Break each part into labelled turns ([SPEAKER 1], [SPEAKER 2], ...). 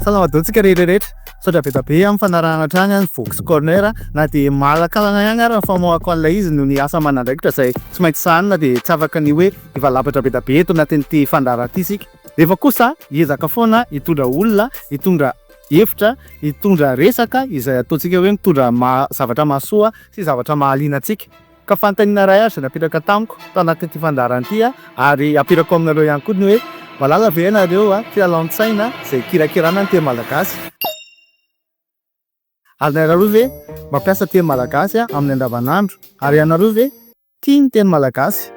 [SPEAKER 1] Salamadotsika rehetrarehetra. Saotra be tabe amin'ny fanarahana hatrany any Vox Corner na dia malakalana ihany ary famoahako an'ilay izy noho ny asa aman'andraikitra izay tsy maintsy sanona dia tsy afaka ny hoe hivalapatra be tabe eto anatin'ity fandarana ity isika. Rehefa kosa hiezaka foana hitondra olona, hitondra hevitra, hitondra resaka izay ataontsika hoe mitondra zavatra mahasoa sy zavatra mahaliana antsika. Ka fanontaniana iray ary izay napetraka tamiko tao anatin'ity fandarana ity ary apirako aminareo ihany koa ny hoe malala ve ianareo kilalao-tsaina izay kirakirana ny teny malagasy. Ary ianareo ve mampiasa teny malagasy amin'ny andavanandro, ary ianareo ve tia ny teny malagasy.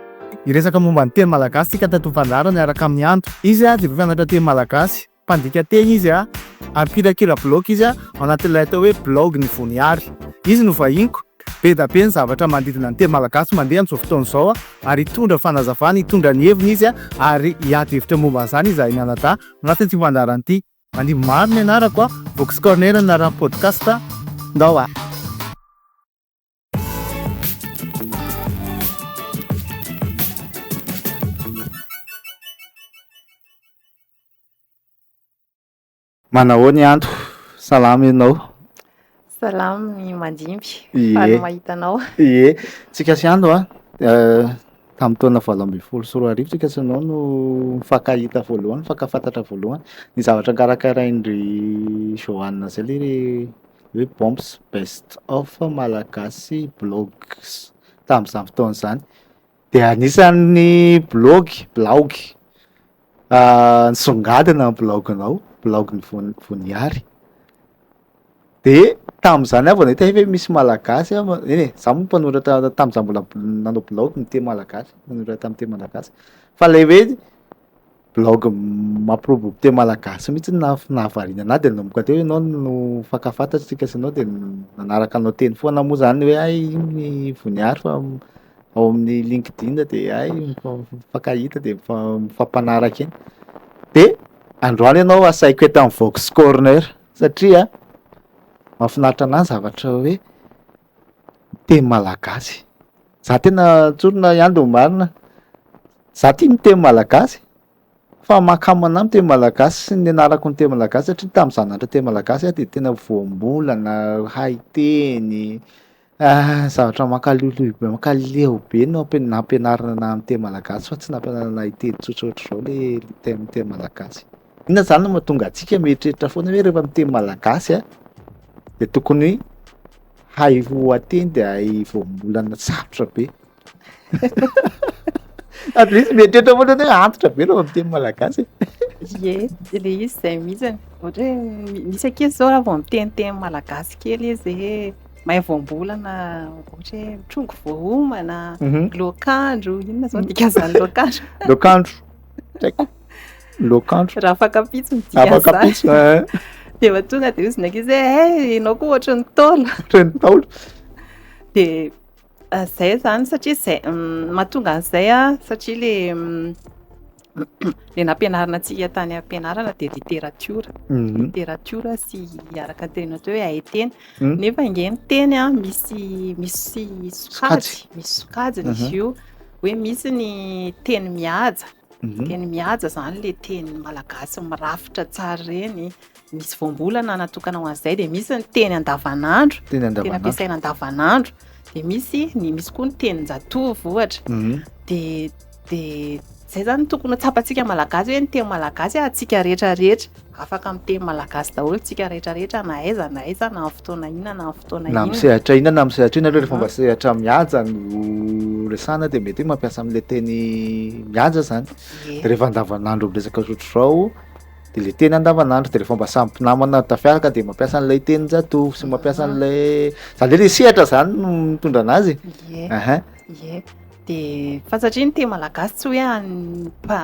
[SPEAKER 1] Hiresaka momba ny teny malagasy tsika tato fandarana miaraka amin'ny andro. Izy dia mpianatra teny malagasy, mpandika teny izy ary mpirakira bloc izy ao anatin'ilay atao hoe blog ny Voniary. Izy no vahiniko be da be ny zavatra manodidina ny teny malagasy mandeha amin'izao fotoana izao ary hitondra fanazavana, hitondra ny heviny izy ary hiady hevitra momba an'izany izy mianadahy anatin'ity fandarana ity. Mandibo maro ny anarako Vox Corner na raha podcast ndao Manao ny andro, salama ianao?
[SPEAKER 2] Salamy mandimpy,
[SPEAKER 1] Ie.
[SPEAKER 2] fano mahitanao.
[SPEAKER 1] Ie, tsika sy andro tamin'ny taona 2024 tsika sy anao no mifankahita voalohany, mifankafantatra voalohany ny zavatra karakarain'ry Joanna zay le hoe Bombs Best of Malagasy Blogs tamin'izany fotoana izany. Dia anisan'ny blog nisongadina ny blognao, blog ny Voniary. Dia tamin'izany avy nahita hoe misy malagasy zaho moa mpanoratra tamin'izany mbola nanao blog ny teny malagasy, nanoratra tamin'ny teny malagasy. Fa ilay hoe blog mampiroboky teny malagasy mihitsy nahavariana anahy dia nanomboka teo hoe ianao no fankafantatra tsika sy anao dia nanaraka anao teny foana moa zany hoe ny Voniary fa ao amin'ny LinkedIn dia mifankahita dia mifampanaraka eny. Dia androany ianao asaiko eto amin'ny Vox Corner satria mahafinaritra anahy zavatra hoe teny malagasy. Za tena tsorona ihany marina, za tia ny teny malagasy fa mahakamo anahy ny teny malagasy sy ny anarako ny teny malagasy satria tamin'izaho nanatra teny malagasy dia tena voambolana, hay teny, zavatra mankaleho be no nampianarana anahy amin'ny teny malagasy fa tsy nampianarana anahy hiteny tsotsotra izao le teny malagasy. Inona zany no mahatonga antsika mieritreritra foana hoe rehefa miteny malagasy dia tokony hay hoateny dia hay voambolana sarotra be. At least mieritreritra foana hoe antitra be rehefa miteny malagasy.
[SPEAKER 2] Ie, le izy izay mihitsiny. Ohatra hoe misy ankizy zao raha vao miteniteny malagasy kely izy hoe mahay voambolana, ohatra hoe trongo voahomana, lokandro, inona zao dikazany lokandro?
[SPEAKER 1] Lokandro. Haiko. Lokandro.
[SPEAKER 2] Raha afakapitso ny dikazany. Dia mahatonga dia izy ankizy hoe ianao koa ohatra ny taolo.
[SPEAKER 1] Ohatra ny taolo.
[SPEAKER 2] Dia izay zany satria izay mahatonga an'izay satria le nampianarana antsika tany ampianarana dia literatiora. Literatiora sy araka ny teny atao hoe hay teny. Nefa inge ny teny misy sokajiny izy io hoe misy ny teny mihaja. Teny mihaja zany le teny malagasy mirafitra tsara reny, misy voambolana natokana ho an'izay, dia misy ny teny andavanandro, tena ampiasaina andavanandro, dia misy koa ny tenin-jatovo ohatra. Dia izay zany tokony tsapantsika malagasy hoe ny teny malagasy antsika rehetrarehetra afaka miteny malagasy daholo tsika rehetrarehetra na aiza na amin'ny fotoana inona na amin'ny fotoana inona. Na
[SPEAKER 1] misehatra inona na misehatra inona rehefa mba sehatra mihaja no resana dia mety mampiasa amin'ilay teny mihaja zany. Dia rehefa andavanandro miresaka ohatr'izao dia ilay teny andavanandro, dia rehefa mba samy mpinamana tafiaraka dia mampiasa an'ilay tenin-jatovo sy mampiasa an'ilay zany hoe sehatra zany no mitondra anazy.
[SPEAKER 2] Ie. Dia fa satria ny teny malagasy tsy hoe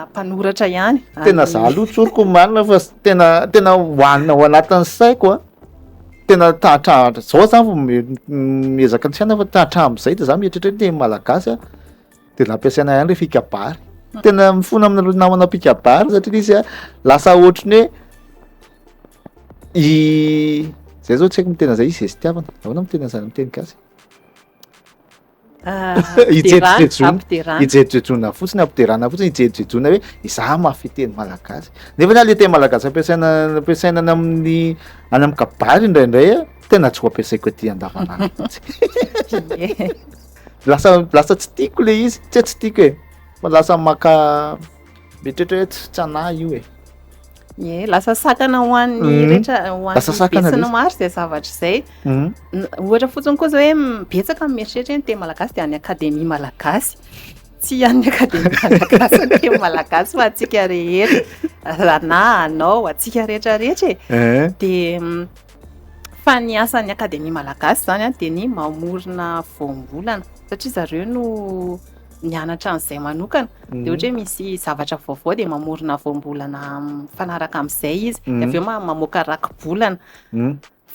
[SPEAKER 2] mpanoratra ihany.
[SPEAKER 1] Tena za aloha tsoriko marina fa tena hoanina ao anatin'ny saiko tena tahatrahatra zao zany vao miezaka ny saina fa tahatraham'izay dia za mieritreritra ny teny malagasy dia nampiasaina ihany rehefa ikabary. Tena mifona amin'ny namana pikabary satria izy lasa ohatrany hoe zay zao tsy haiko mitena zay izy zay sy tiavana ahoana mitena zany miteny gasy. Ijerijojona fotsiny ampiderana fotsiny ijerijojona hoe izaho mafy teny malagasy nefa na le teny malagasy ampiasaina any amin'ny kabary indraindray a tena tsy ho ampiasaiko aty andavanandro fotsy lasa tsy tiako le izy tsy tiako e fa lasa maka mieritreritra hoe tsy anahy io e
[SPEAKER 2] lasa sakana ho an'ny rehetra ho an'ny besana maro zay zavatra izay ohatra fotsiny koa zao hoe betsaka mieritreritra ny teny malagasy dia any akademia malagasy tsy any akademia malagasy ny teny malagasy fa atsika rehetra na anao atsika rehetrarehetra e dia fa ny asan'ny akademia malagasy zany a dia ny mamorona voambolana satria zareo no mianatra an'izay manokana dia ohatra hoe misy zavatra vaovao dia mamorona voambolana mifanaraka amin'izay izy dia avy eo mamoaka rakibolana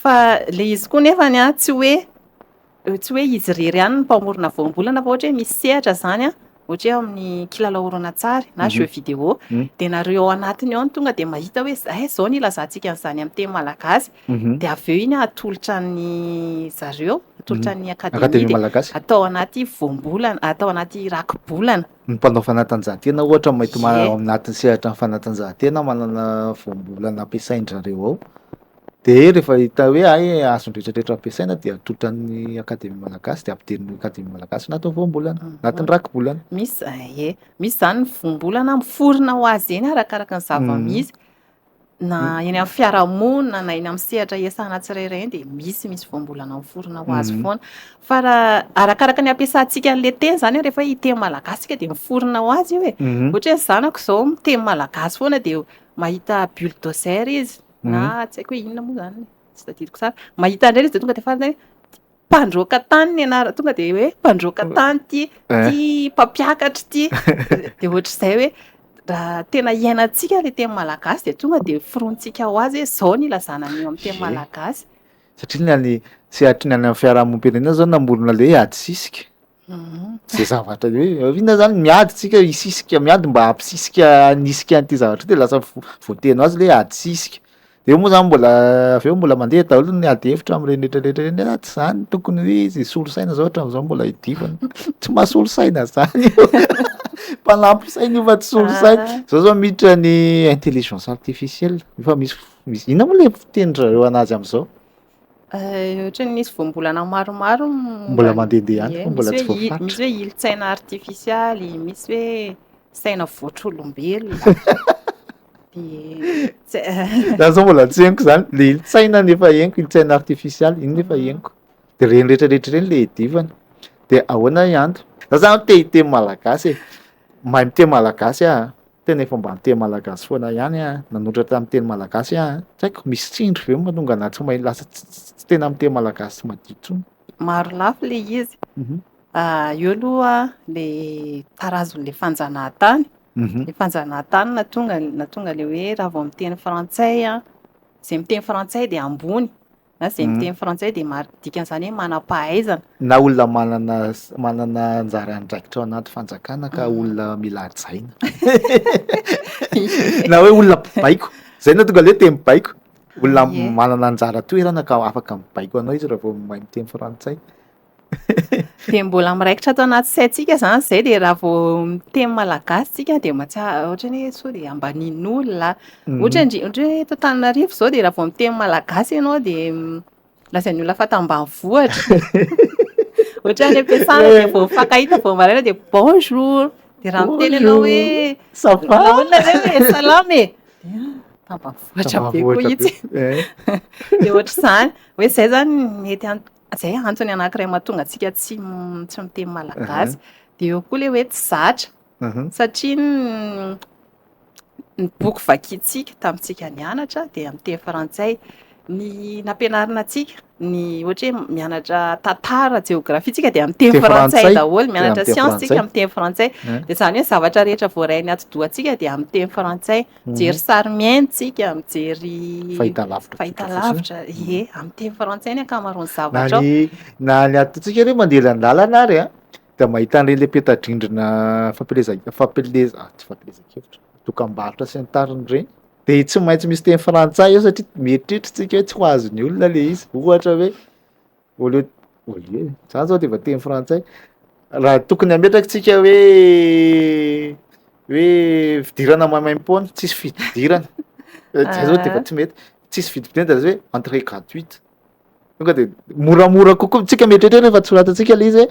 [SPEAKER 2] fa le izy koa nefany a tsy hoe izy rery ihany ny mpamorona voambolana fa ohatra hoe misy sehatra zany a ohatra hoe amin'ny kilalao horonantsary na jeu vidéo dia nareo ao anatiny ao ny tonga dia mahita hoe zao ny ilazantsika an'izany amin'ny teny malagasy dia avy eo iny atolotra ny zareo atolotra ny akademia
[SPEAKER 1] malagasy
[SPEAKER 2] atao anaty voambolana atao anaty rakibolana
[SPEAKER 1] ny mpanao fanatanjahantena ohatra mahita anatin'ny sehatra ny fanatanjahantena manana voambolana ampiasain-drareo ao dia rehefa hita hoe azon-drehetrarehetra ampiasaina dia atolotra ny akademia malagasy dia ampidiriny akademia malagasy natao voambolana anatin'ny rakibolana
[SPEAKER 2] misy zany ny voambolana miforona ho azy eny arakaraka ny zava-misy na eny amin'ny fiarahamonina na eny amin'ny sehatra iasana tsirairay dia misy voambolana miforona ho azy foana fa raha arakaraka ny ampiasantsika an'ilay teny zany rehefa hiteny malagasy dia miforona ho azy io e ohatra hoe zanako izao miteny malagasy foana dia mahita bulldozer izy na tsy haiko hoe inona moa zany tsy tadidiko tsara mahita indray izy dia tonga dia farany mpandroaka tany ny anara tonga dia hoe mpandroaka tany ty mpampiakatra ty dia ohatr'izay hoe raha tena iainantsika le teny malagasy dia tonga dia firontsika ho azy hoe zao ny ilazana an'io amin'ny teny malagasy
[SPEAKER 1] satria ny sehatry ny any amin'ny fiarahamonim-pirenena zao namorona le ady sisika zay zavatra hoe inona zany miady tsika isisika miady mba hampisisika anisika an'ity zavatra dia lasa voateny azy le ady sisika dia moa zany avy eo mbola mandeha daholo ny ady hevitra amin'ireny rehetrarehetra reny tsy zany tokony hoe izy solosaina zao hatramin'izao mbola hidifana tsy mahasolosaina zany mpanampy saina io fa tsy solosaina zao miditra ny intelligence artificielle efa misy inona moa le fitenindrareo anazy amin'izao
[SPEAKER 2] ohatra nisy voambolana maromaro
[SPEAKER 1] mbola mandehandeha ihany mbola tsy voafaritra
[SPEAKER 2] misy hoe ilotsaina artifisialy misy hoe saina voatr'olombelona
[SPEAKER 1] za zao mbola tsy henoko zany le ilotsaina nefa henoko ilotsaina artifisialy iny nefa henoko dia reny rehetrarehetra reny le hidivana dia ahoana ihany za zany te hiteny malagasy e mahay miteny malagasy tena efa mba miteny malagasy foana ihany nanotratra tamin'ny teny malagasy tsy haiko misy tsindry ve mahatonga anahy tsy mahay lasa tsy tena miteny malagasy tsy madio intsony
[SPEAKER 2] maro lafo le izy eo aloha le tarazon'le fanjanahantany le fanjanahantany na tonga le hoe raha vao miteny frantsay zay miteny frantsay dia ambony na zay miteny frantsay dia dikan'izany hoe manam-pahaizana
[SPEAKER 1] na olona manana anjara andraikitra ao anaty fanjakana ka olona mila hajaina na hoe olona mpibaiko zay na tonga le teny mibaiko olona manana anjara toerana ka afaka mibaiko anao izy raha vao mahay miteny frantsay
[SPEAKER 2] dia mbola miraikitra ato anaty saintsika zany zay dia raha vao miteny malagasy tsika dia ohatra ny hoe sao dia ambanin'olona ohatra hoe eto Antananarivo zao dia raha vao miteny malagasy ianao dia lazain'ny olona fa tambanivohitra ohatra ny ampiasana dia vao mifankahita vao maraina dia bonjour dia raha miteny ianao hoe olona zay hoe salama e tambanivohitra be koa itsy dia ohatr'izany hoe zay zany mety zay antony anankiray mahatonga antsika tsy miteny malagasy dia eo koa le hoe tsy zatra satria ny boky vakiantsika tamintsika nianatra dia amin'ny teny frantsay ny nampianarina antsika ny ohatra hoe mianatra tantara jeografia tsika dia amin'ny teny frantsay daholo mianatra siansy tsika amin'ny teny frantsay dia izany hoe zavatra rehetra voarain'ny atidohantsika dia amin'ny teny frantsay mijery sary miaina tsika mijery fahitalavitra amin'ny teny frantsay ny ankamaroany zavatra
[SPEAKER 1] na ny atontsika re mandeha an-dalana ary dia mahita an'ireny le peta-drindrina fampelezan-kevitra dokam-barotra sy ny tariny ireny dia tsy maintsy misy teny frantsay eo satria mieritreritra tsika hoe tsy ho azon'ny olona le izy ohatra hoe zany zao dia efa teny frantsay raha tokony ametrakantsika hoe fidirana maimaim-poana tsisy fidirana zay zao de efa tsy mety, tsisy vidim-pidirana zay hoe entrée gratuite tonga de moramora kokoa tsika mieritreritra rehefa tsoratatsika le izy hoe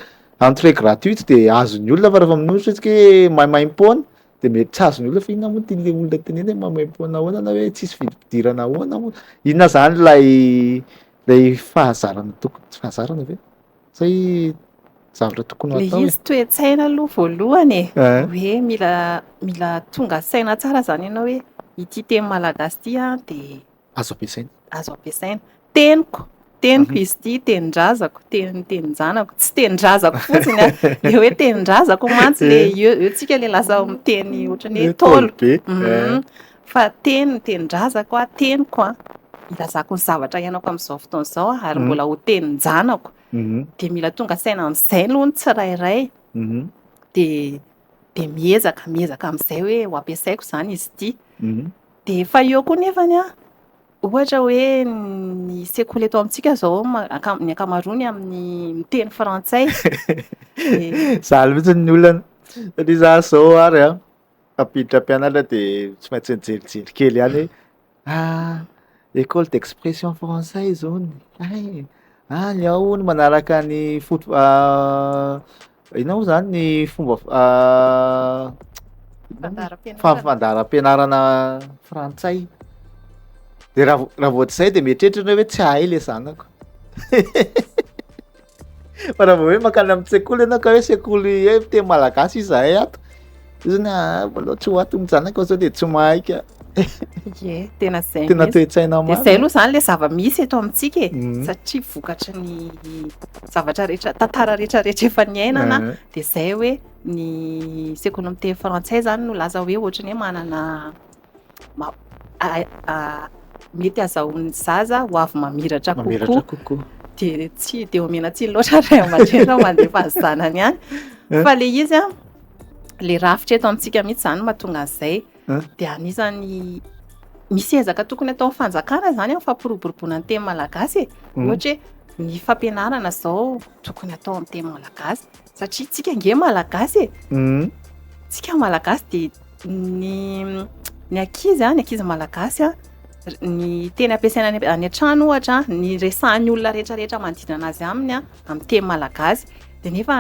[SPEAKER 1] entrée gratuite de azon'ny olona fa rehefa minositra tsika hoe maimaim-poana de mety tsy azon'ny olona fa inona moa tian'le olona teneny hoe maimaim-poana ahoana na hoe tsisy vidim-pidirana ahoana moa, inona zany lay fahazarana tokony tsy fahazarana ve zay zavatra tokony
[SPEAKER 2] le
[SPEAKER 1] atao
[SPEAKER 2] izy toe-tsaina aloha voalohany
[SPEAKER 1] Eh.
[SPEAKER 2] hoe mila tonga saina tsara zany ianao hoe ity teny malagasy ity de
[SPEAKER 1] azo ampiasaina.
[SPEAKER 2] azo ampiasaina. Teniko izy ity, tenin-drazako, tenin-janako, tsy tenin-drazako fotsiny le hoe tenin-drazako mantsy le eo tsika le lasa miteny ohatrany hoe tôlo
[SPEAKER 1] be.
[SPEAKER 2] fa tenin-drazako teniko ilazako ny zavatra iainako amin'izao fotoana izao ary mbola ho tenin-janako de mila tonga saina amin'izay aloha ny tsirairay de miezaka amin'izay hoe ho ampiasaiko zany izy ity. De fa eo koa nefany ohatra hoe ny sekoly eto amintsika zao ny ankamaroany amin'ny miteny frantsay.
[SPEAKER 1] Zaly mihitsy ny olona satria za zao ary ampiditra mpianatra de tsy maintsy nijerijery kely ihany hoe école d'expression français zao ny ao ny manaraka ny inona moa zany ny fomba fandaharam-pianarana frantsay de raha voatr'izay de mieritreritra hoe tsy hahay le zanako fa raha vao hoe mankany amin'ny sekoly ianao ka hoe sekoly hoe miteny malagasy izahay ato izy mbola tsy ho ato ny zanako zao de tsy mahay ka.
[SPEAKER 2] Tena zay
[SPEAKER 1] tena toe-tsaina
[SPEAKER 2] de zay aloha zany le zava-misy eto amintsika satria vokatra ny zavatra rehetra tantara rehetrarehetra efa niainana de zay hoe ny sekoly miteny frantsay zany no laza hoe ohatrany hoe manana mety azahoan'ny zaza ho avy mamiratra kokoa de tsy de omena tsiny loatra ray aman-dreny mandefa ny zanany ihany fa le izy le rafitra eto amintsika mihitsy zany mahatonga an'izay de anisany misy ezaka tokony atao amin'ny fanjakana zany amin'ny fampiroboroboana ny teny malagasy ohatra hoe ny fampianarana zao tokony atao amin'ny teny malagasy satria tsika nge malagasy tsika malagasy de ny ankizy malagasy ny teny ampiasaina any an-trano ohatra ny resahan'ny olona rehetrarehetra manodidina anazy aminy amin'ny teny malagasy de nefa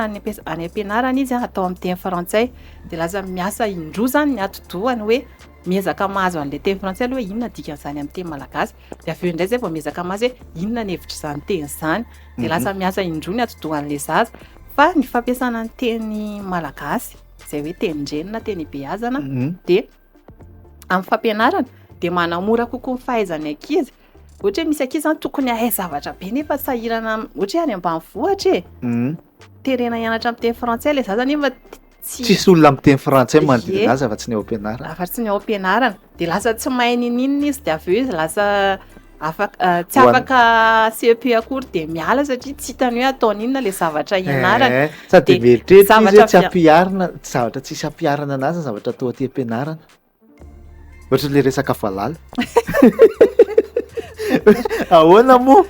[SPEAKER 2] any ampianarana izy atao amin'ny teny frantsay de lasa miasa indroa zany ny atodohany hoe miezaka mahazo an'le teny frantsay aloha hoe inona dikan'izany amin'ny teny malagasy de avy eo indray zay vao miezaka mahazo hoe inona ny hevitra izany teny izany de lasa miasa indroa ny atodohan'le zaza fa ny fampiasana ny teny malagasy izay hoe teny-drenina teny beazana de amin'ny fampianarana de manamora kokoa ny fahaizany ankizy ohatra hoe misy ankizy zany tokony hahay zavatra be nefa sahirana ohatra hoe any ambanivohitra terena hianatra amin'ny teny frantsay le zaza nefa
[SPEAKER 1] tsisy olona amin'ny teny frantsay manodidina azy afa-tsy ny ao am-pianarana
[SPEAKER 2] afa-tsy ny ao am-pianarana de lasa tsy mahay ninina izy de avy eo izy lasa tsy afaka CEP akory de miala satria tsy hitany hoe atao ninona le zavatra ianarana
[SPEAKER 1] sady mieritreritra izy tsy ampiarina zavatra tsisy ampiarana anazy zavatra atao aty am-pianarana ohatra le resaka valala ahoana moa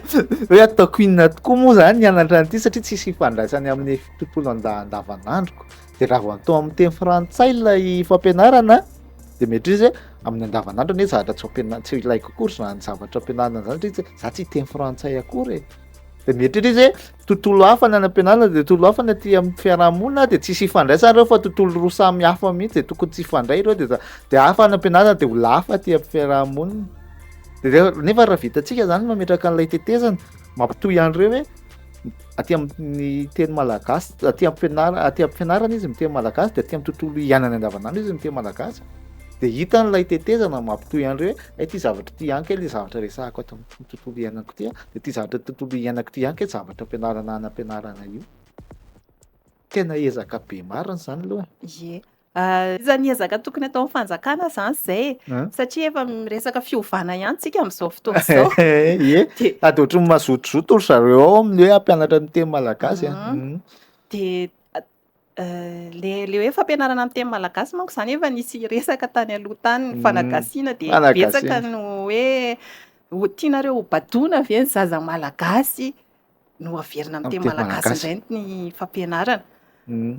[SPEAKER 1] hoe ataoko inona tokoa moa zany nianatra an'ity satria tsisy ifandraisany amin'ny tontolo andavanandroko de raha vao atao amin'ny teny frantsay ilay fampianarana de mety izy amin'ny andavanandro ne zavatra tsy ilaiko akory zany zavatra ampianarana zany za tsy teny frantsay akory de mety izy tontolo hafa ny ampianarana de tontolo hafa ny aty amin'ny fiarahamonina de tsisy ifandraisany reo fa tontolo roa samy hafa mihitsy de tokony tsy ifandray reo de hafa ny ampianarana de olona hafa aty amin'ny fiarahamonina de nefa raha vitantsika zany mametraka an'ilay tetezana mampitohy an'ireo hoe aty amin'ny teny malagasy aty amin'ny fianarana izy miteny malagasy de aty amin'ny tontolo iainana andavanandro izy miteny malagasy de hita n'ilay tetezana mampitohy an'ireo hoe ty zavatra ty ihany ke le zavatra resahako ato amin'ny tontolo iainako ty de ty zavatra tontolo iainako ty ihany ke zavatra ampianarana any ampianarana io tena ezaka be marina zany aloha
[SPEAKER 2] zany ezaka tokony atao amin'ny fanjakana zany zay satria efa miresaka fiovana ihany tsika amin'izao fotoana izao
[SPEAKER 1] de ohatra ny mazotozoto ry zareo ao amin'ny hoe ampianatra ny teny malagasy
[SPEAKER 2] de le hoe fampianarana amin'ny teny malagasy manko zany efa nisy resaka tany aloha tany ny fanagasiana de betsaka no hoe tianareo ho badona ve ny zaza malagasy no averina amin'ny teny malagasy indray ny fampianarana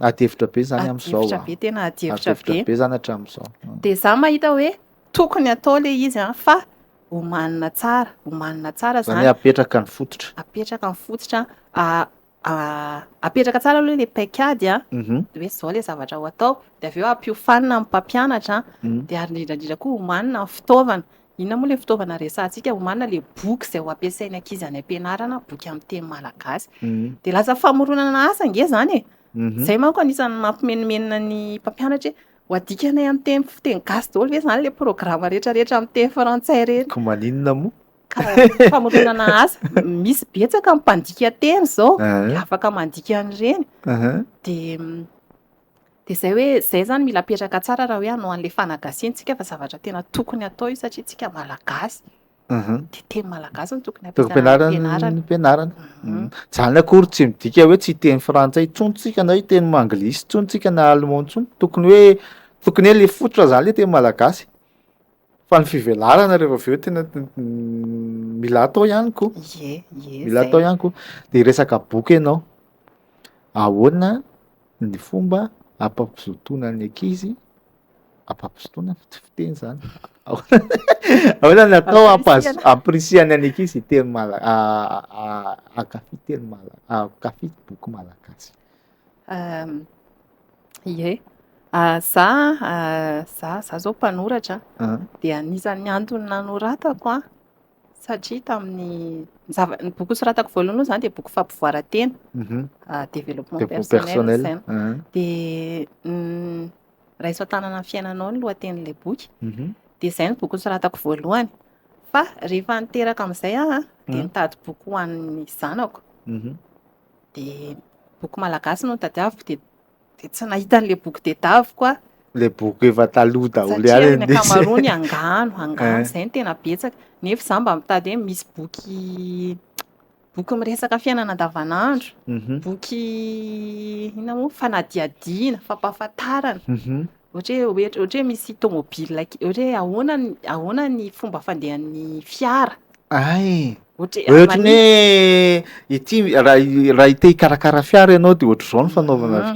[SPEAKER 1] Adihevitra be zany am'zao
[SPEAKER 2] adihevitra be tena adihevitra be
[SPEAKER 1] be zany hatramin'izao.
[SPEAKER 2] de za mahita hoe tokony atao le izy fa homanina tsara
[SPEAKER 1] Zany
[SPEAKER 2] zany
[SPEAKER 1] apetraka ny fototra.
[SPEAKER 2] apetraka ny fototra apetraka tsara aloha le paikady de hoe zao le zavatra ho atao de avy eo ampiofanina amin'ny mpampianatra de ary indrindrandrindra koa homanina ny fitaovana. Inona moa le fitaovana resantsika homanina le boky izay ho ampiasainy ankizy any ampianarana boky amin'ny teny malagasy de lasa famoronana asa nge zany e. Zay manko anisany mampimenomenona ny mpampianatra ho adikanay amin'ny teny gasy daholo ve zany le programa rehetrarehetra amin'ny teny frantsay rehetra.
[SPEAKER 1] Ko maninona moa?
[SPEAKER 2] Ka famoronana asa misy betsaka mpandika teny zao de afaka mandika an'ireny de zay hoe zay zany mila apetraka tsara raha hoe hanao an'le fanagasiantsika fa zavatra tena tokony atao io satria tsika malagasy de teny malagasy no tokony
[SPEAKER 1] ampianarana. Zany akory tsy midika hoe tsy teny frantsay intsony tsika na teny anglisy intsony tsika na allemand intsony, tokony hoe le fototra zany le teny malagasy fa ny fivelarana rehefa avy eo tena mila atao ihany koa. Mila atao ihany koa. De resaka boky ianao, ahoana ny fomba ampampizotoana ny ankizy, ampampizotoana fiteny zany, ahoana ny atao ampirisiany ny ankizy teny ankafy teny ankafy boky malagasy.
[SPEAKER 2] Za zao mpanoratra de anisan'ny antony nanoratako satria tamin'ny ny boky soratako voalohany zany de boky fampivoaran-tena développement personnel de raiso tanana amin'ny fiainanao ny lohatenin'le boky de zay ny boky soratako voalohany fa rehefa niteraka amin'izay de nitady boky ho an'ny zanako de boky malagasy no tadiaviko de tsy nahita an'le boky tedaviko
[SPEAKER 1] le boky efa taloha daholo
[SPEAKER 2] ihany ny ankamaroany angano zay ny tena betsaka nefa za mba mitady hoe misy boky miresaka fiainana andavanandro boky inona moa fanadiadiana fampahafantarana ohatra hoe misy tomobile ohatra hoe ahoana ny fomba fandehan'ny fiara
[SPEAKER 1] ohatrany hoe ity raha ite hikarakara fiara ianao de ohatr' zao ny fanaovana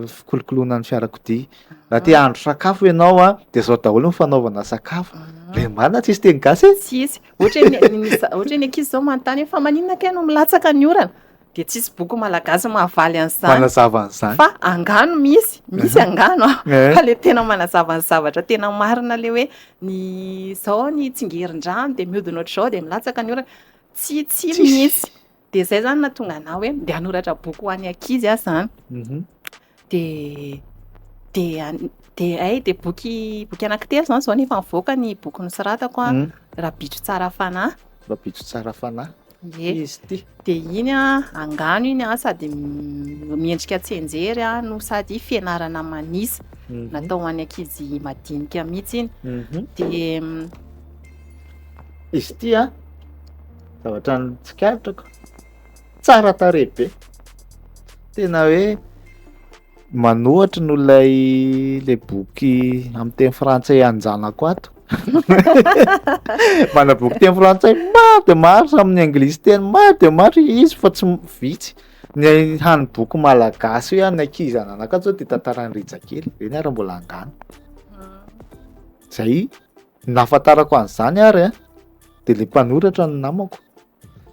[SPEAKER 1] fikolokoloana ny fiarakodia, raha te handro sakafo ianao de zao daholo ny fanaovana sakafo. Le marina tsisy teny gasy
[SPEAKER 2] tsisy ohatra ny ankizy zao manontany fa maninona ke no milatsaka ny orana de tsisy boky malagasy mahavaly an'izany
[SPEAKER 1] manazava an'izany
[SPEAKER 2] fa angano misy angano fa le tena manazava ny zavatra tena marina le hoe ny zao ny tsingerin-drano de mihodina ohatr'izao de milatsaka ny orana tsy misy de zay zany nahatonga anah hoe de hanoratra boky ho an'ny ankizy zany de boky anankitelo zany zao nefa mivoaka ny boky nosoratako Rabitro tsara fanahy.
[SPEAKER 1] Rabitro tsara fanahy. Izy ty.
[SPEAKER 2] De iny angano iny sady miendrika tsenjery no sady fianarana manisa natao any ankizy madinika mihitsy iny. De
[SPEAKER 1] izy ty zavatra ny tsikaritako tsara tarehy be, tena hoe manohatra no le boky amin'ny teny frantsay anjanako ato. Mana boky teny frantsay maro de maro, amin'ny anglisy teny maro de maro izy fa tsy vitsy. Ny hany boky malagasy hoe any ankizy ananaka zao de tantarany Ritjakely reny ary mbola angano. Zay nahafantarako an'izany ary de le mpanoratra no namako.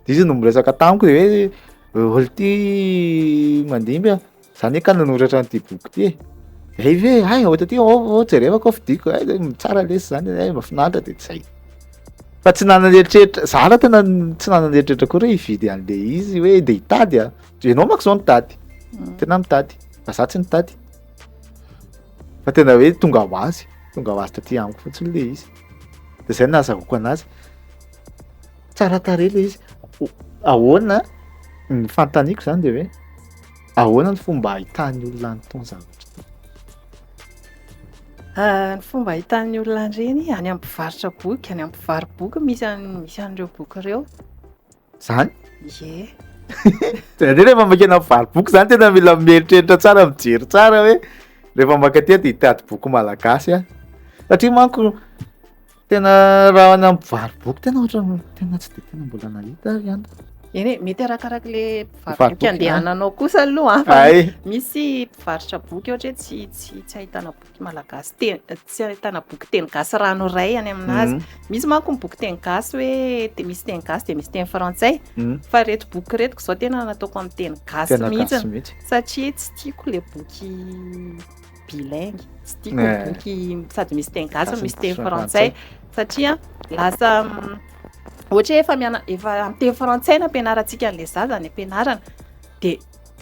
[SPEAKER 1] De izy no miresaka tamiko de hoe olo ty mandimby zany ka nanoratra an'ity boky ty ve ohatra ty jerevako fidiko tsara lesy zany mahafinaritra de zay. Fa tsy nananeritreritra zara tena tsy nananeritreritra koa hoe hividy an'le izy hoe de hitady ianao manko zao nitady tena mitady fa za tsy nitady fa tena hoe tonga ho azy taty amiko fotsiny le izy de zay nahazavako anazy tsara tarehy le izy. Ahoana ny fantaniko zany de hoe ahoana ny fomba ahitany olona anytony zavatra ty?
[SPEAKER 2] Ny fomba ahitan'ny olona ireny any amin'ny mpivarotra boky, any amin'ny mpivaroboky misy an'ireo boky ireo.
[SPEAKER 1] Zany?
[SPEAKER 2] Ie.
[SPEAKER 1] Zany rehefa makena mpivaroboky zany tena mila mieritreritra tsara, mijery tsara hoe rehefa makaty de hitady boky malagasy satria manko tena raha any amin'ny mpivaroboky tena ohatra tena tsy de tena mbola nahita ihany.
[SPEAKER 2] Eny mety arakaraka le mpivarotra
[SPEAKER 1] Mpivarotra
[SPEAKER 2] boky
[SPEAKER 1] boky,
[SPEAKER 2] andehananao kosa aloha
[SPEAKER 1] Ay.
[SPEAKER 2] misy mpivarotra boky ohatra hoe tsy ahitana boky malagasy tsy ahitana boky teny gasy ranoray any aminazy. Misy manko ny boky teny gasy hoe misy teny gasy de misy teny frantsay fa reto boky retiko zao tena nataoko amin'ny teny gasy
[SPEAKER 1] Tena gasy
[SPEAKER 2] mihitsy
[SPEAKER 1] mihitsy.
[SPEAKER 2] satria tsy tiako le boky bilingue, tsy tiako boky sady misy teny gasy
[SPEAKER 1] Gasy
[SPEAKER 2] misy teny
[SPEAKER 1] misy
[SPEAKER 2] frantsay satria lasa ohatra hoe efa amin'ny teny frantsay no ampianarantsika an'le zaza ny ampianarana de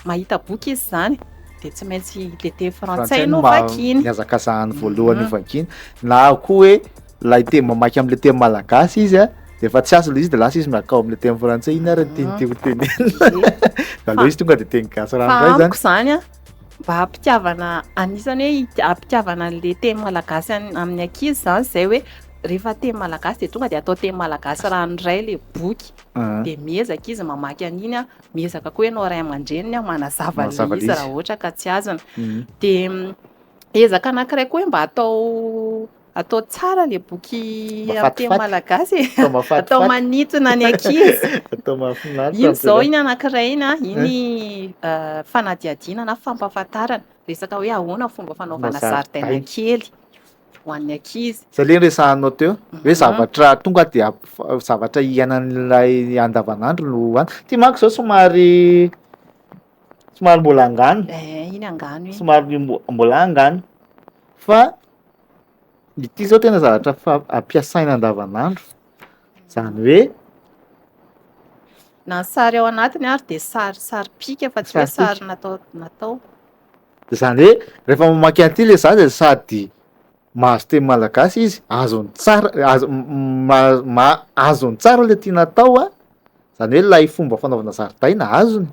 [SPEAKER 2] mahita boky izy zany de tsy maintsy le teny frantsay no vakiny.
[SPEAKER 1] Miazaka sahany voalohany vakiny na koa hoe lay teny mamaky am'le teny malagasy izy a de efa tsy azo le izy de lasa izy miakao am'le teny frantsay iny ary teny teo tenenina. Aloha izy tonga de teny gasy ranoray
[SPEAKER 2] amiko zany a mba hampitiavana anisany hoe hampitiavana an'le teny malagasy amin'ny ankizy zany zay hoe rehefa teny malagasy de tonga de atao teny malagasy ranoray le boky de miezaka izy mamaky an'iny a miezaka koa ianao ray aman-dreniny a manazava le izy raha ohatra ka tsy azona de ezaka anankiray koa hoe mba atao tsara le boky amin'ny teny malagasy atao manintona ny ankizy.
[SPEAKER 1] Atao mahafinaritra.
[SPEAKER 2] Iny zao iny anankiray iny a iny fanadihadiana na fampahafantarana resaka hoe ahoana fomba fanaovana zaridaina kely ho an'ny ankizy.
[SPEAKER 1] Zay le resahanao teo hoe zavatra tonga de zavatra iainan'ilay andavanandro no any. Ty manko zao somary mbola angano.
[SPEAKER 2] Iny angano iny.
[SPEAKER 1] Somary mbola angano. Fa ity zao tena zavatra ampiasaina andavanandro. Zany hoe
[SPEAKER 2] na sary ao anatiny ary de sary pika fa tsy hoe sary natao.
[SPEAKER 1] Zany hoe rehefa mamaky an'ity le zaza sady mahazo teny malagasy izy azony tsara azony tsara le tiana atao a zany hoe lay fomba fanaovana zaridaina azony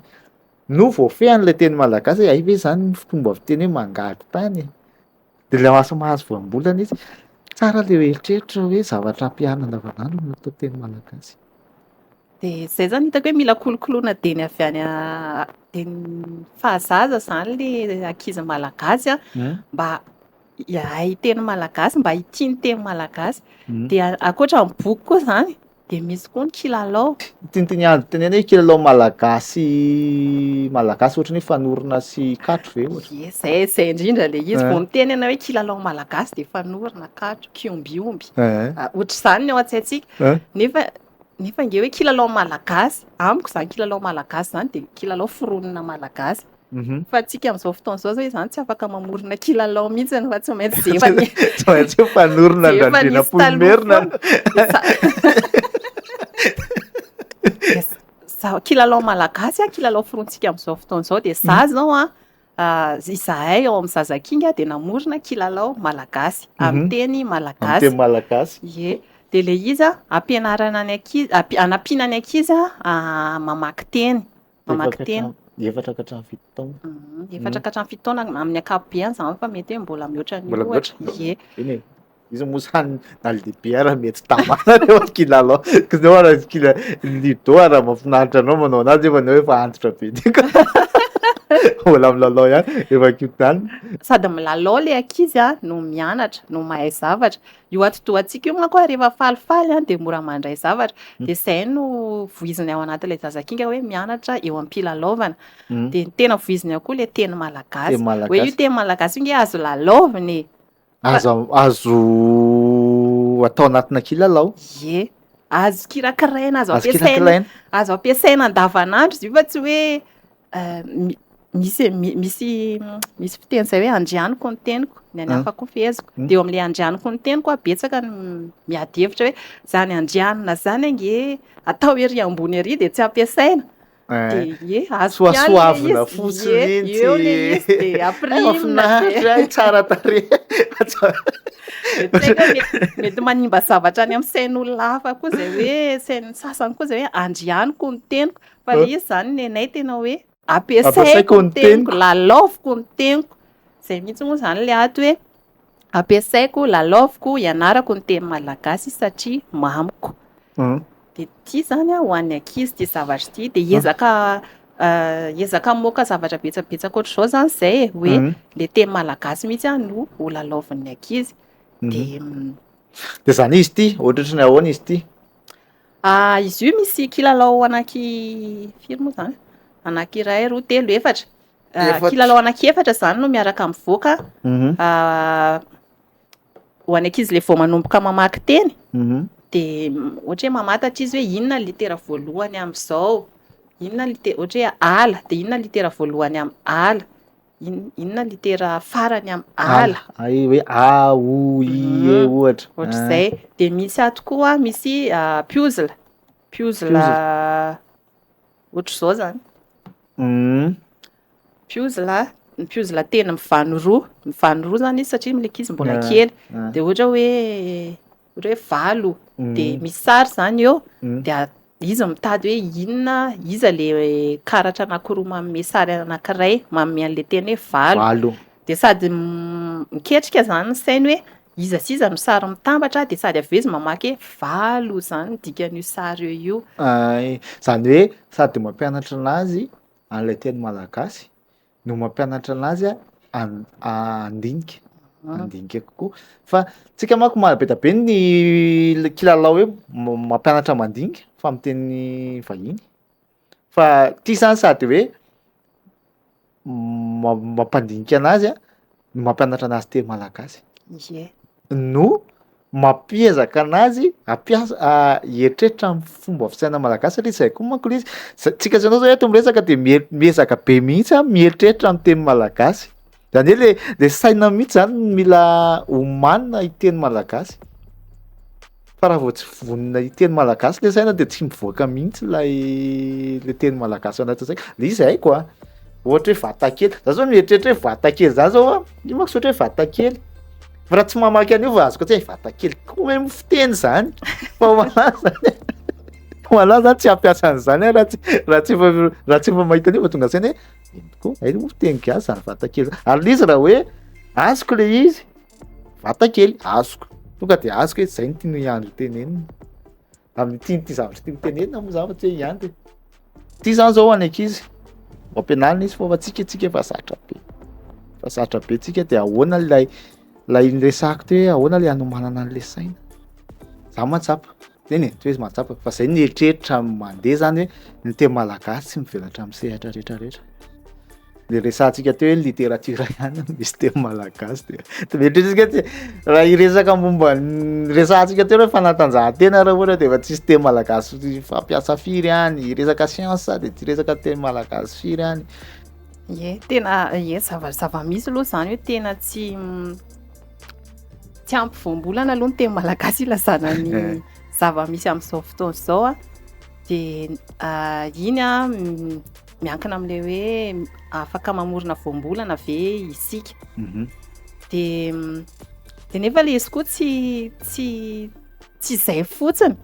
[SPEAKER 1] no voafehan'le teny malagasy ay ve zany ny fomba fiteny hoe mangady tany de le mahazo voambolana izy tsara le eritreritra hoe zavatra ampiana andavanandro no atao teny malagasy.
[SPEAKER 2] De zay zany hitako hoe mila kolokoloina teny avy any teny fahazaza zany le ankizy malagasy a mba hay teny malagasy mba hitiany teny malagasy de ankoatra ny boky koa zany de misy koa ny kilalao.
[SPEAKER 1] Tinitiniandro tenena hoe kilalao malagasy ohatran'ny fanorona sy katro ve ohatra.
[SPEAKER 2] Zay indrindra le izy vao miteny ana hoe kilalao malagasy de fanorona katro kiombiomby ohatra zany ny ao an-tsaintsika nefa nge hoe kilalao malagasy amiko zany kilalao malagasy zany de kilalao foronina malagasy fa atsika amin'izao fotoana izao zao zany tsy afaka mamorona kilalao mihitsy fa tsy maintsy
[SPEAKER 1] tsy maintsy fanorona andandrena polimerina.
[SPEAKER 2] Kilalao malagasy kilalao forontsika amin'izao fotoana izao de za zao izahay ao amin'ny zazakinga de namorona kilalao malagasy amin'ny teny malagasy.
[SPEAKER 1] Teny malagasy.
[SPEAKER 2] Ie. De le izy ampianarana ny ankizy anampiana ny ankizy mamaky teny. Mamaky teny.
[SPEAKER 1] Efatra ka hatramin'ny 7 taona.
[SPEAKER 2] Efatra ka hatramin'ny 7 taona amin'ny ankapobeny zany fa mety hoe mbola mihoatra ny ohatra. Ie.
[SPEAKER 1] Eny izy moa zany na lehibe ara mety tamana reo kilalao. Kizao ara lido ara mafinaritra anao manao anazy efa nao efa antitra be tika. Mbola milalao ihany efa cute zany.
[SPEAKER 2] Sady milalao le ankizy no mianatra no mahay zavatra. Io atidohantsika io manko rehefa falifaly de mora mandray zavatra de zay no voiziny ao anatin'ilay zazakinga hoe mianatra eo am-pilalaovana de tena voiziny koa le teny malagasy hoe io teny malagasy inge azo lalaoviny
[SPEAKER 1] azo atao anatina kilalao.
[SPEAKER 2] Ie, azo kirakiraina azo ampiasaina andavanandro izy io fa tsy hoe misy fiteny zay hoe andrianiko ny teniko ny any hafa koa feheziko de eo amin'le andrianiko ny teniko betsaka miady hevitra hoe zany andrianina zany ange atao ery ambony ery de tsy ampiasaina de ie azo
[SPEAKER 1] soasoavina fotsiny
[SPEAKER 2] eo le izy de aprimina
[SPEAKER 1] tsara tare
[SPEAKER 2] mety manimba zavatra any amin'ny sain'olona hafa koa zay hoe sain'ny sasany koa zay hoe andrianiko ny teniko fa le izy zany nenay tena hoe ampiasaiko ny teniko lalaoviko ny teniko zay mihitsy moa zany le ato hoe ampiasaiko lalaoviko ianarako ny teny malagasy satria mamiko de ty zany ho an'ny ankizy ty zavatra ty de ezaka moka zavatra betsabetsaka ohatr'izao zany zay hoe le teny malagasy mihitsy no ho lalaovin'ny ankizy de
[SPEAKER 1] zany izy ty ohatrany ahoana izy ty
[SPEAKER 2] Izy io misy kilalao firy moa zany? Anankiray, roa, telo, efatra. Kilalao ananki-efatra zany no miaraka mivoaka ho an'ny ankizy le vao manomboka mamaky teny. De ohatra hoe mamantatra izy hoe inona ny litera voalohany amin'izao, inona ohatra hoe ala, de inona ny litera voalohany amin'ny ala, inona ny litera farany amin'ny ala.
[SPEAKER 1] Hoe A, O, I, E ohatra.
[SPEAKER 2] Ohatr'izay. De misy ato koa misy puzzle ohatr'izao zany. Puzzle teny mivano roa zany izy satria le ankizy mbola kely. De ohatra hoe valo, de misy sary zany eo, de izy mitady hoe inona, iza le karatra anankiroa manome sary anankiray manome an'le teny hoe valo. De sady miketrika zany ny sainy hoe iza siza no sary mitambatra, de sady avy eo izy mamaky hoe valo zany dikan'io sary io.
[SPEAKER 1] Zany hoe sady mampianatra anazy an'ilay teny malagasy no mampianatra anazy andinika kokoa. Fa tsika manko be da be ny kilalao hoe mampianatra mandinika fa amin'ny teny vahiny. Fa ty zany sady hoe mampandinika anazy no mampianatra anazy teny malagasy. No mampiezaka anazy hietreritra amin'ny fomba fisaina malagasy satria zay koa manko izy. Tsika zao zao eto miresaka de miezaka be mihitsy mieritreritra amin'ny teny malagasy. Zany hoe le saina mihitsy zany mila omanina hiteny malagasy. Fa raha vao tsy vonona hiteny malagasy le saina de tsy mivoaka mihitsy le teny malagasy anaty saina. Le izy haiko ohatra hoe vatakely. Za zao mieritreritra hoe vatakely zany zao io manko ohatra hoe vatakely. Fa raha tsy mamaky an'io vao azoko hoe vatakely koa hoe fiteny zany. Fa malaza zany tsy hampiasa an'izany raha tsy efa mahita an'io fa tonga saina hoe ino fiteny gasy zany vatakely. Ary izy raha hoe azoko le izy vatakely azoko. Tonga de azoko hoe zay no tiany Andry tenenina. Amin'ity zavatra tiany tenenina moa zany tsy hoe ihany. Ty zany zao any ankizy ampianarina izy fa tsika efa zatra be. Fa zatra be tsika de ahoana lay resako te hoe ahoana le hanomanana an'le saina. Za matsapa. Eny tsy hoe matsapa fa zay ny eritreritra mandeha zany hoe ny teny malagasy tsy mivelatra amin'ny sehatra rehetrarehetra. Le resantsika teo hoe literatiora ihany misy teny malagasy de mieritreritra raha iresaka momba resantsika teo hoe fanatanjahantena raha ohatra de efa tsisy teny malagasy fampiasa firy ihany, resaka siansa de tsy resaka teny malagasy firy ihany.
[SPEAKER 2] Tena zava-misy aloha zany hoe tena tsy ampivoambolana aloha ny teny malagasy ilazana ny zava-misy amin'izao fotoana izao de iny miankina am'le hoe afaka mamorona voambolana ve isika. De nefa le izy koa tsy izay fotsiny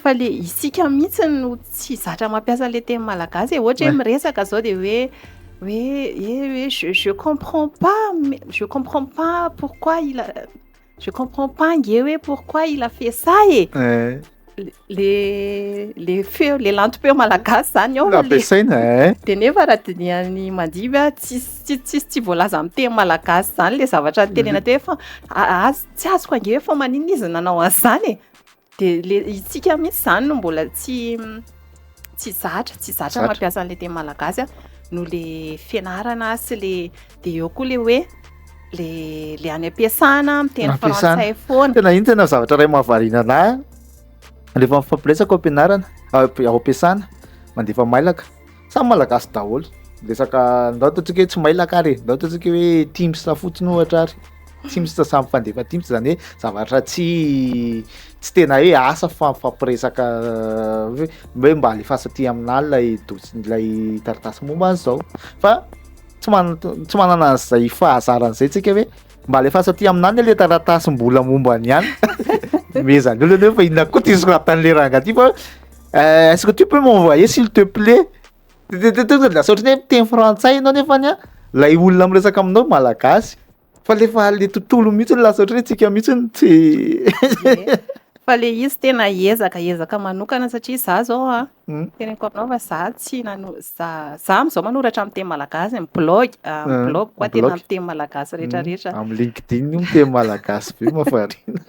[SPEAKER 2] fa le isika mihitsy no tsy zatra mampiasa le teny malagasy. Ohatra hoe miresaka zao de hoe je comprends pas pourquoi je comprends pas nge hoe pourquoi il a fait ça le feo le lantom-peo malagasy zany ao de nefa raha dinihan'ny mandiby tsy voalaza amin'ny teny malagasy zany le zavatra tenena teo fa tsy azoko ange hoe fa manino izy nanao an'izany de le isika mihitsy zany no mbola tsy zatra mampiasa an'le teny malagasy no le fianarana sy le de eo koa le hoe le any ampiasana amin'ny teny frantsay foana.
[SPEAKER 1] Tena iny tena zavatra ray mahavariana anahy rehefa mifampiresaka ao ampianarana ao ampiasana mandefa mailaka samy malagasy daholo resaka ndao ataontsika hoe tsy mailaka ary ndao ataontsika hoe Teams fotsiny ohatra ary Teams samy fandefa Teams zany hoe zavatra tsy tena hoe asa fa mifampiresaka hoe mba alefasa aty amin'any lay taratasy momba an'izao fa tsy manana an'izay fahazaran'izay tsika hoe mba alefasa aty amin'any le taratasy mbola momba ny ihany mezany olona hoe fa inona koa ty soratan'le rangaty fa est-ce que tu peux m'envoyer s'il te plaît de lasa ohatry hoe teny frantsay ianao nefa lay olona miresaka aminao malagasy fa lefa le tontolo mihitsy lasa ohatry hoe tsika mihitsy tsy
[SPEAKER 2] fa le izy tena ezaka manokana satria za zao teneniko aminao fa za am'izao manoratra amin'ny teny malagasy blog koa tena amin'ny teny malagasy rehetrarehetra
[SPEAKER 1] amin'ny LinkedIn io teny malagasy be mafarina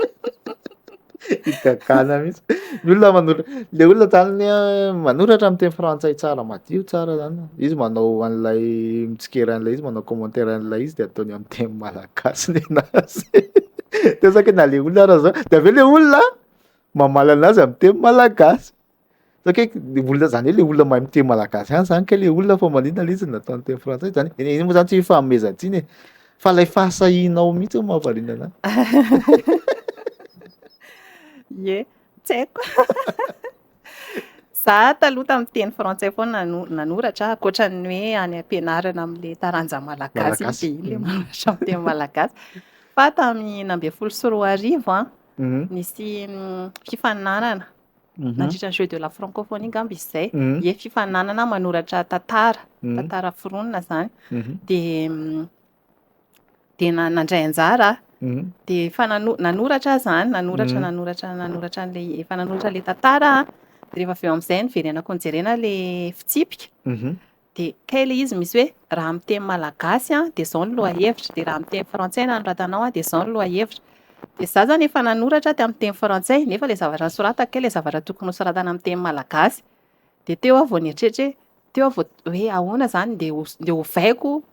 [SPEAKER 1] Hitakana mihitsy. Ny olona le olona tany manoratra amin'ny teny frantsay tsara madio tsara zany. Izy manao an'lay mitsikera an'lay izy manao commentaire an'lay izy de ataony amin'ny teny malagasy ny anazy. De saky na le olona raha zao de aveo le olona mamaly anazy amin'ny teny malagasy. Satria le olona zany hoe le olona mahay miteny malagasy ihany zany ka le olona fa maninona le izy nataony teny frantsay zany. Iny moa zany tsy hifanomezan-tsiny e. Fa lay fahasahianao mihitsy no mahavariana anazy.
[SPEAKER 2] Ie, tsy haiko. Za taloha tamin'ny teny frantsay foana nanoratra ankoatran'ny hoe any am-pianarana amin'le taranja malagasy
[SPEAKER 1] Malagasy.
[SPEAKER 2] iny de ile manoratra amin'ny teny malagasy. Fa tamin'ny 2024 nisy fifaninanana nandritra ny jeu de la francophonie ngamba izy zay. Ie fifaninanana manoratra tantara foronina zany. De nandray anjara de efa nanoratra zany nanoratra an'le efa nanoratra le tantara de rehefa avy eo amin'izay niverenako nijerena le fitsipika de kay le izy misy hoe raha amin'ny teny malagasy de zao ny lohahevitra de raha amin'ny teny frantsay nanoratanao de zao ny lohahevitra de za zany efa nanoratra tamin'ny teny frantsay nefa le zavatra nosoratako kay le zavatra tokony hosoratana amin'ny teny malagasy de teo aho vao nieritreritra teo aho vao hoe ahoana zany de ovaiko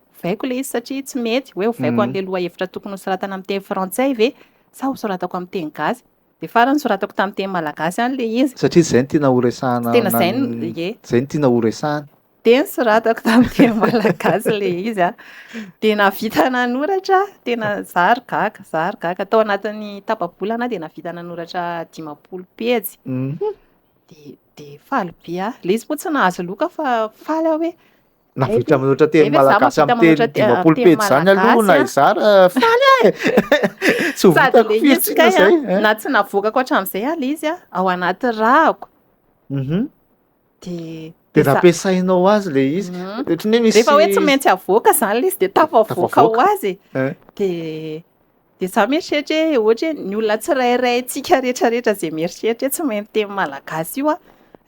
[SPEAKER 2] le izy satria tsy mety hoe ovaiko an'le lohahevitra tokony hosoratana amin'ny teny frantsay ve sa hosoratako amin'ny teny gasy de farany soratako tamin'ny teny malagasy any le izy
[SPEAKER 1] Satria zay no tena horesahana.
[SPEAKER 2] tena zay ie
[SPEAKER 1] Zay no tena horesahana.
[SPEAKER 2] de nisoratako tamin'ny teny malagasy le izy de navita nanoratra tena zary gaga tao anatin'ny tapa-bolana de navita nanoratra 50 pejy de faly be le izy moa tsy nahazo loka fa faly aho hoe
[SPEAKER 1] Navitra manoratra teny malagasy amin'ny teny 50 pejy zany aloha na izara faly e. Tsy ho
[SPEAKER 2] sady
[SPEAKER 1] vitako
[SPEAKER 2] le
[SPEAKER 1] firy
[SPEAKER 2] izy
[SPEAKER 1] tsika zay.
[SPEAKER 2] na tsy navokako hatramin'izay le izy ao anaty rahako
[SPEAKER 1] De nampiasainao azy le izy. Ohatran'ny hoe misy
[SPEAKER 2] rehefa hoe tsy maintsy avoaka zany le izy de tafavoaka ho azy de za mieritreritra hoe ohatra hoe ny olona tsirairaytsika rehetrarehetra zay mieritreritra hoe tsy mahay miteny malagasy io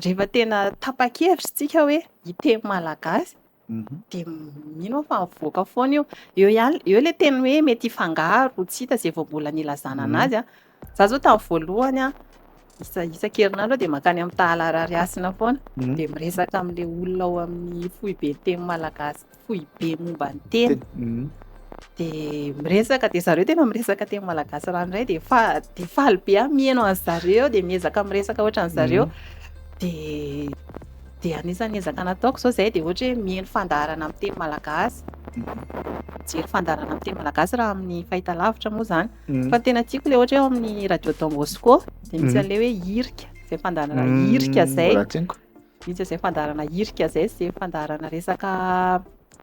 [SPEAKER 2] rehefa tena tapa-kevitra tsika hoe hiteny malagasy de mino fa mivoaka foana eo le teny hoe mety hifangaro tsy hita zay vao mbola nilazana anazy za zao tamin'ny voalohany isan-kerinandro de makany amin'ny tahalarariasina foana de miresaka amin'le olona ao amin'ny foibe teny malagasy foibe momba ny teny de miresaka de zareo tena miresaka teny malagasy ranoray de faly be mihaino an'ny zareo de miezaka miresaka ohatran'ny zareo de anisan'ny ezaka nataoko zao zay de ohatra hoe mihaino fandaharana amin'ny teny malagasy mijery fandaharana amin'ny teny malagasy raha amin'ny fahitalavitra moa zany fa tena tiako le ohatra hoe amin'ny radio Don Bosco de misy an'le hoe irika zay fandaharana irika zay misy zay fandaharana irika zay zay fandaharana resaka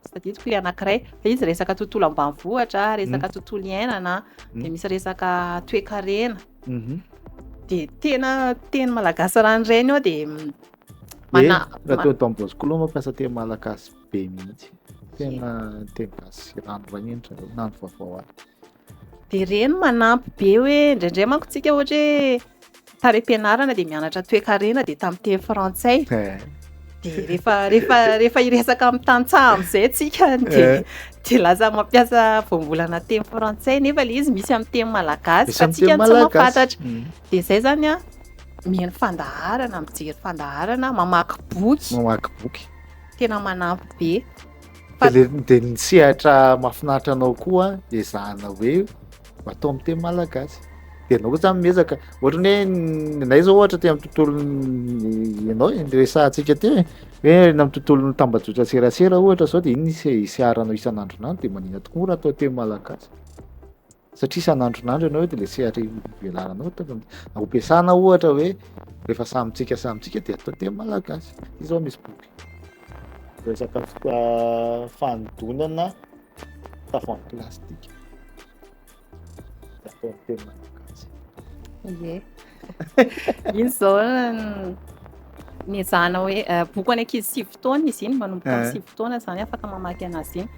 [SPEAKER 2] staditiko hoe anankiray fa izy resaka tontolo ambanivohitra resaka tontolo iainana de misy resaka toe-karena de tena teny malagasy ranoray ao de
[SPEAKER 1] radio Don Bosco aloha mampiasa teny malagasy be mihitsy tena teny gasy rano vanindra nandro vaovao azy
[SPEAKER 2] de reny manampy be hoe indraindray manko tsika ohatra hoe tare-pianarana de mianatra toe-karena de tamin'ny teny frantsay de rehefa iresaka amin'ny tantsaha amin'izay tsika de laza mampiasa voambolana teny frantsay nefa le izy misy amin'ny teny malagasy fa tsika tsy mahafantatra de zay zany mihaino fandaharana mijery fandaharana mamaky boky tena manampy be
[SPEAKER 1] de ny sehatra mahafinaritra anao koa ezahana hoe atao amin'ny teny malagasy de anao koa zany miezaka ohatrany hoe nay zao ohatra ty amin'ny tontolo ianao resahantsika ty hoe amin'ny tontolon'ny tambajotra serasera ohatra zao de iny isiaranao isan'andronandro de manina tokoa raha atao teny malagasy satria isan'andronandro ianao de le sehatra ivelaranao ampiasana ohatra hoe rehefa samitsika de atao teny malagasy izy zao misy boky resaka fanodonana tavoahangy plastika atao teny malagasy
[SPEAKER 2] iny zao niezahana hoe boky any ankizy 7 taona izy iny manomboka amin'ny 7 taona zany afaka mamaky anazy iny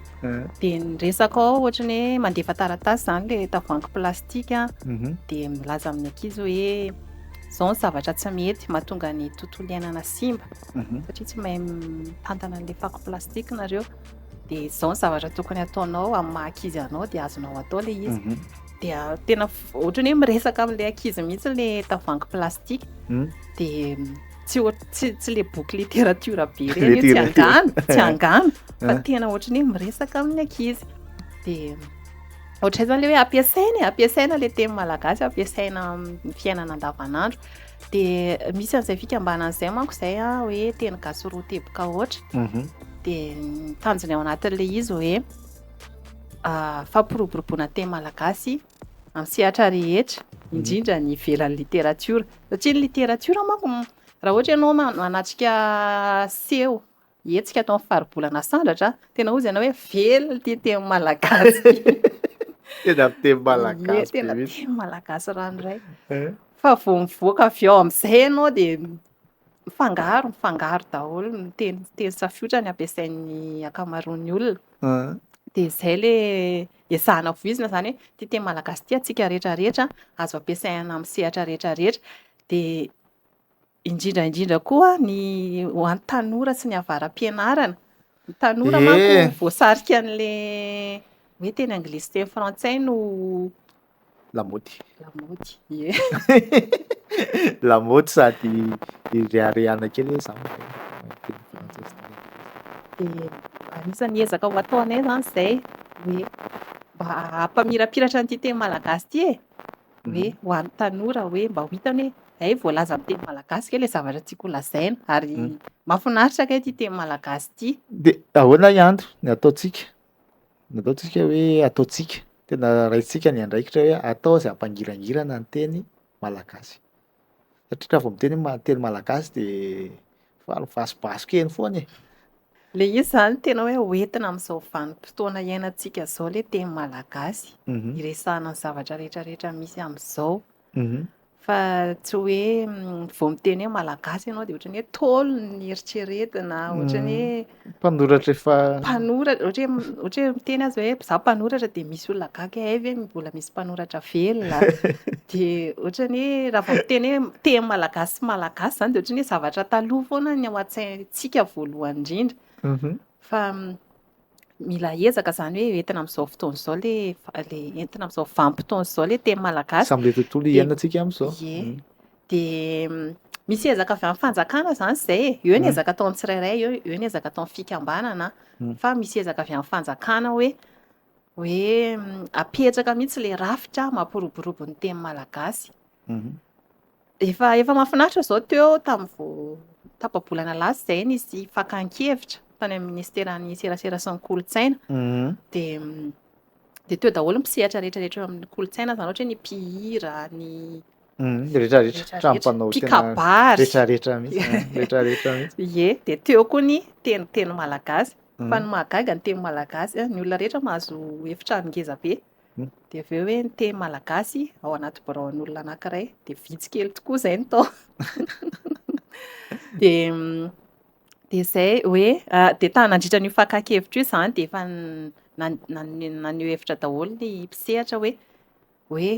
[SPEAKER 2] de niresaka ao ohatrany hoe mandefa taratasy zany le tavoahangy plastika de milaza amin'ny ankizy hoe zao ny zavatra tsy mety mahatonga ny tontolo iainana simba satria tsy mahay mitantana an'le fako plastika nareo de zao ny zavatra tokony ataonao amin'ny maha ankizy anao de azonao atao le izy dia tena ohatra ny hoe miresaka amin'ilay ankizy mihitsy ilay tavoahangy plastika dia tsy le boky littérature be reny tsy angano fa tena ohatra ny hoe miresaka amin'ny ankizy dia ohatra zany le hoe ampiasaina le teny malagasy ampiasaina amin'ny fiainana andavanandro dia misy an'izay fikambanan'izay manko izay hoe teny gasy roa teboka ohatra dia tanjony ao anatin'ilay izy hoe fampiroboroboana teny malagasy amin'ny sehatra rehetra indrindra ny ivelan'ny littérature satria ny littérature manko raha ohatra ianao manatrika seho hetsika atao amin'ny faribolana sandratra tena hozy ianao hoe velona ity teny malagasy
[SPEAKER 1] tena teny malagasy
[SPEAKER 2] tena teny malagasy ranoray fa vao mivoaka avy ao amin'izay ianao dia mifangaro daholo ny teny safiotra ny ampiasain'ny ankamaroan'ny olona dia izay le iasahana voizina zany hoe ty teny malagasy ty atsika rehetrarehetra azo ampiasaina amin'ny sehatra rehetrarehetra dia indrindra koa ny ho an'ny tanora sy ny avaram-pianarana ny tanora manko voasarika an'le hoe teny anglisy teny frantsay no
[SPEAKER 1] lamaody
[SPEAKER 2] ie
[SPEAKER 1] lamaody sady rehareana kely hoe zany
[SPEAKER 2] dia anisan'ny ezaka ho ataonay zany izay hoe mba hampamirapiratra n'ity teny malagasy ty hoe ho an'ny tanora hoe mba ho hitany hoe voalaza amin'ny teny malagasy ke ilay zavatra tiako lazaina ary mahafinaritra kay ity teny malagasy ty
[SPEAKER 1] dia ahoana ihany ny ataontsika hoe ataontsika tena raintsika ny andraikitra hoe atao izay hampangirangirana ny teny malagasy satria raha vao miteny teny malagasy dia fasibasiko eny foana
[SPEAKER 2] le izy zany tena hoe hoentina amin'izao vanim-potoana iainantsika izao le teny malagasy iresahana ny zavatra rehetrarehetra misy amin'izao fa tsy hoe vao miteny hoe malagasy ianao dia ohatra ny hoe tolo ny eritreretina ohatra ny hoe
[SPEAKER 1] mpanoratra efa
[SPEAKER 2] ohatra hoe miteny azy hoe za mpanoratra dia misy olona gaga ve mbola misy mpanoratra velona dia ohatra ny hoe raha vao miteny hoe teny malagasy zany dia ohatra ny hoe zavatra taloha foana ny ao an-tsaintsika voalohany indrindra fa mila ezaka zany hoe entina amin'izao fotoana izao le entina amin'izao vanim-potoana izao le teny malagasy
[SPEAKER 1] sam'le tontolo iainantsika amin'izao
[SPEAKER 2] dia misy ezaka avy amin'ny fanjakana zany izay eo ny ezaka ataon'ny tsirairay eo ny ezaka ataon'ny fikambanana fa misy ezaka avy amin'ny fanjakana hoe apetraka mihitsy le rafitra mampiroborobo ny teny malagasy efa mahafinaritra zao teo tamin'ny tapabolana lasa izay nisy fakan-kevitra tany amin'ny ministeran'ny serasera sy ny kolotsaina dia teo daholo mpisehatra rehetrarehetra amin'ny kolotsaina zany ohatra hoe ny mpihira ny pikabary ie dia teo koa ny teny malagasy fa ny mahagaga ny teny malagasy ny olona rehetra mahazo efitrano ngeza be dia avy eo hoe ny teny malagasy ao anaty biraon'olona anankiray dia vitsy kely tokoa izay ny tao dia izay hoe dia nandritra ny fakan-kevitra io izany dia efa naneho hevitra daholo ny mpisehatra hoe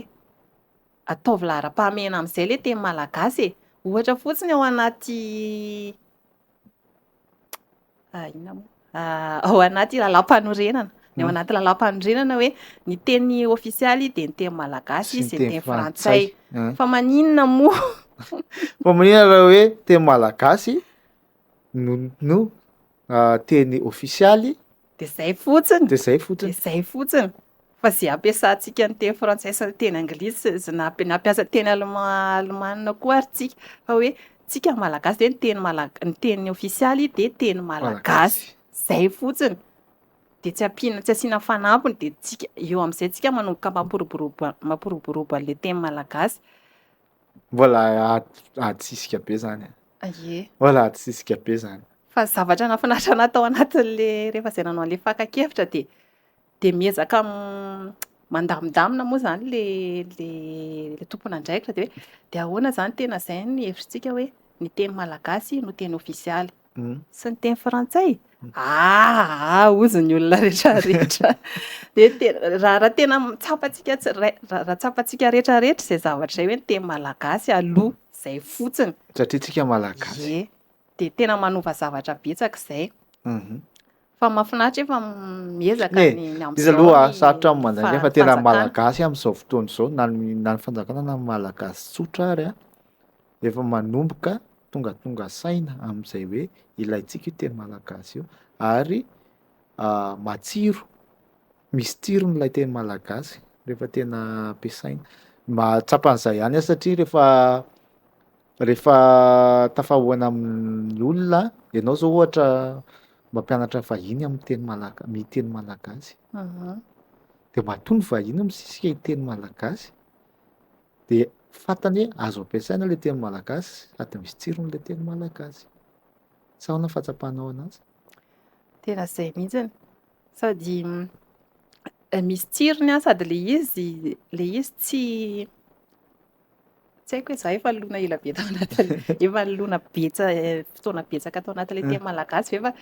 [SPEAKER 2] ataovy lahara-pahamehana amin'izay le teny malagasy ohatra fotsiny ao anaty ao anaty lalam-panorenana ny ao anaty lalam-panorenana hoe ny teny ofisialy dia ny teny malagasy sy ny teny frantsay fa maninona moa
[SPEAKER 1] fa maninona raha hoe teny malagasy no teny ofisialy
[SPEAKER 2] dia izay fotsiny fa izay ampiasantsika ny teny frantsay sy ny teny anglisy na ampiasa teny alemanina koa ary tsika fa hoe tsika malagasy dia ny teny ofisialy dia teny malagasy izay fotsiny dia tsy asiana fanampiny dia tsika eo amin'izay tsika manomboka mampiroborobo an'ilay teny malagasy
[SPEAKER 1] mbola atsisika be zany mbola atsisika be zany
[SPEAKER 2] fa zavatra nafinaritra natao anatin'le rehefa izay nanao an'ilay fakan-kevitra dia miezaka mandamindamina moa zany le tompon'andraikitra dia ahoana zany tena izay ny hevitrintsika hoe ny teny malagasy no teny ofisialy sy ny teny frantsay ozy ny olona rehetrarehetra dia raha tena tsapantsika rehetrarehetra izay zavatra izay hoe ny teny malagasy aloha izay fotsiny
[SPEAKER 1] satria tsika malagasy
[SPEAKER 2] dia tena manova zavatra betsaka izay Fa mahafinaritra efa miezaka
[SPEAKER 1] Ne,
[SPEAKER 2] ny
[SPEAKER 1] izy
[SPEAKER 2] amin'izao
[SPEAKER 1] aloha
[SPEAKER 2] ny
[SPEAKER 1] sarotra amin'ny manjary fa tena
[SPEAKER 2] fanjakana.
[SPEAKER 1] malagasy amin'izao fotoana izao na ny fanjakana na ny malagasy tsotra ary efa manomboka tonga saina amin'izay hoe ilaintsika io teny malagasy io ary matsiro, misy tsirony ilay teny malagasy rehefa tena ampiasaina. Mahatsapa an'izay ihany satria rehefa tafahoana amin'ny olona, ianao zao ohatra mampianatra vahiny miteny malagasy, de matoa ny vahiny misisika hiteny malagasy, de fantany hoe azo ampiasaina ilay teny malagasy sady misy tsiron'ilay teny malagasy. Sa ahoana fahatsapanao anazy?
[SPEAKER 2] Tena izay mihitsiny. Sady misy tsirony sady le izy tsy haiko hoe za efa lona ela be tao anatin'ilay efa lona fotoana betsaka tao anatin'ilay teny malagasy ve fa